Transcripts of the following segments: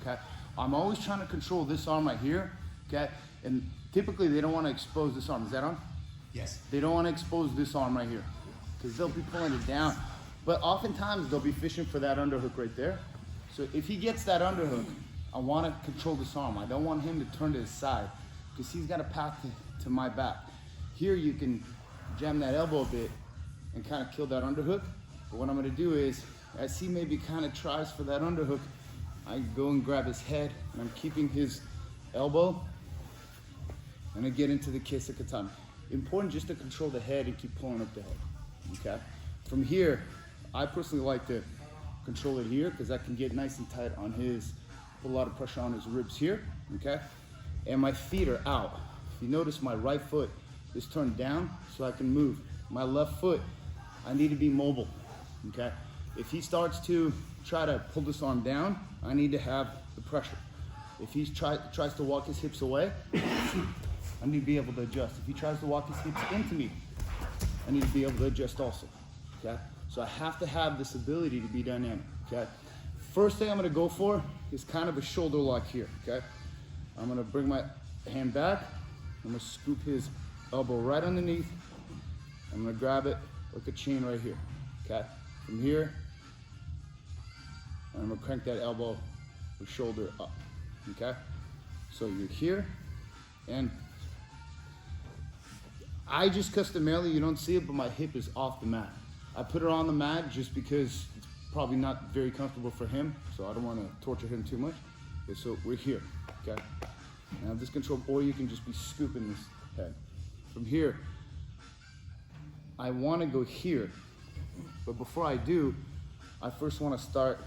Okay, I'm always trying to control this arm right here, okay? And typically they don't want to expose this arm. Is that on? Yes. They don't want to expose this arm right here because they'll be pulling it down. But oftentimes they'll be fishing for that underhook right there. So if he gets that underhook, I want to control this arm. I don't want him to turn to his side because he's got a path to my back. Here you can jam that elbow a bit and kind of kill that underhook. But what I'm going to do is, as he maybe kind of tries for that underhook, I go and grab his head, and I'm keeping his elbow, and I get into the Kesa Gatame. Important just to control the head and keep pulling up the head, okay? From here, I personally like to control it here because I can get nice and tight on his, put a lot of pressure on his ribs here, okay? And my feet are out. If you notice, my right foot is turned down so I can move. My left foot, I need to be mobile, okay? If he starts to try to pull this arm down, I need to have the pressure. If he tries to walk his hips away, I need to be able to adjust. If he tries to walk his hips into me, I need to be able to adjust also, okay? So I have to have this ability to be dynamic, okay? First thing I'm gonna go for is kind of a shoulder lock here, okay? I'm gonna bring my hand back. I'm gonna scoop his elbow right underneath. I'm gonna grab it like a chain right here, okay? From here, and I'm gonna crank that elbow or shoulder up, okay? So you're here, and I just customarily, you don't see it, but my hip is off the mat. I put it on the mat just because it's probably not very comfortable for him, so I don't wanna torture him too much. Okay, so we're here, okay? Now this control, or you can just be scooping this head. From here, I wanna go here, but before I do, I first wanna start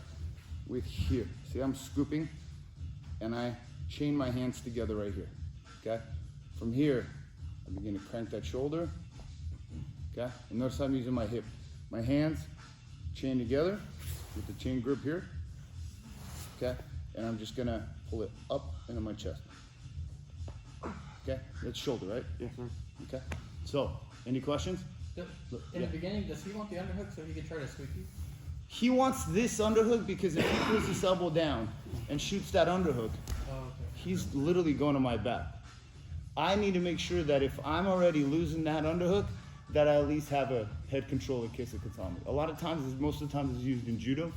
with here. See, I'm scooping, and I chain my hands together right here, okay? From here, I begin to crank that shoulder, okay? And notice I'm using my hip. My hands chained together with the chain grip here, okay? And I'm just gonna pull it up into my chest, okay? That's shoulder, right? Yes, sir. Okay, so, any questions? In the beginning, does he want the underhook so he can try to sweep you? He wants this underhook because if he pulls this elbow down and shoots that underhook, he's literally going to my back. I need to make sure that if I'm already losing that underhook, that I at least have a head control at Kesa Gatame. A lot of times, most of the times it's used in judo,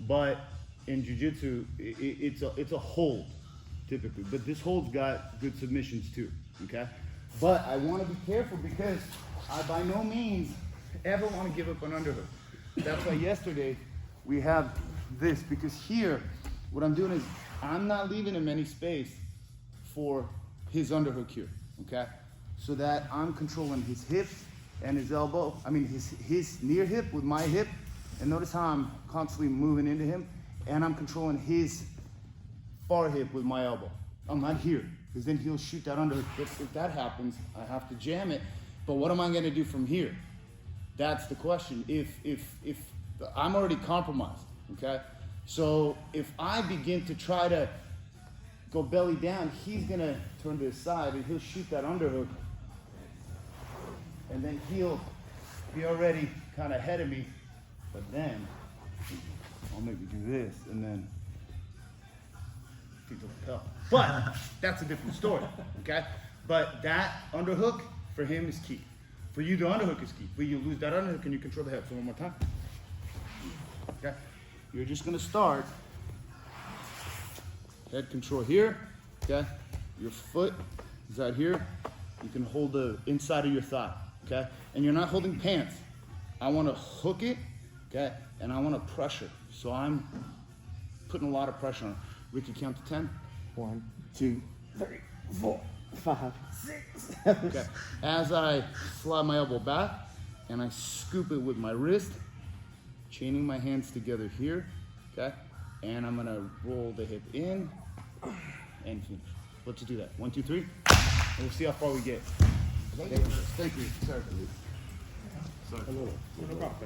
but in Jiu-Jitsu, it's a hold, typically. But this hold's got good submissions too, okay? But I want to be careful because I by no means ever want to give up an underhook. That's why yesterday we have this, because here, what I'm doing is I'm not leaving him any space for his underhook here, okay? So that I'm controlling his hip and his elbow, I mean his near hip with my hip, and notice how I'm constantly moving into him, and I'm controlling his far hip with my elbow. I'm not here, because then he'll shoot that underhook. If that happens, I have to jam it, but what am I gonna do from here? That's the question. If I'm already compromised, okay? So if I begin to try to go belly down, he's gonna turn to his side and he'll shoot that underhook, and then he'll be already kind of ahead of me, but then I'll maybe do this and then feed the lapel. But that's a different story, okay? But that underhook for him is key. For you, the underhook is key. But you lose that underhook and you control the head. So one more time. Okay? You're just gonna start head control here, okay? Your foot is out here. You can hold the inside of your thigh, okay? And you're not holding pants. I wanna hook it, okay? And I wanna pressure. So I'm putting a lot of pressure on it. We can count to 10. 1, 2, 3, 4, 5, 6, 7. Okay. As I slide my elbow back and I scoop it with my wrist, chaining my hands together here, okay? And I'm gonna roll the hip in and finish. Let's do that. 1, 2, 3. And we'll see how far we get. Thank you. Thank you. Sorry. No problem.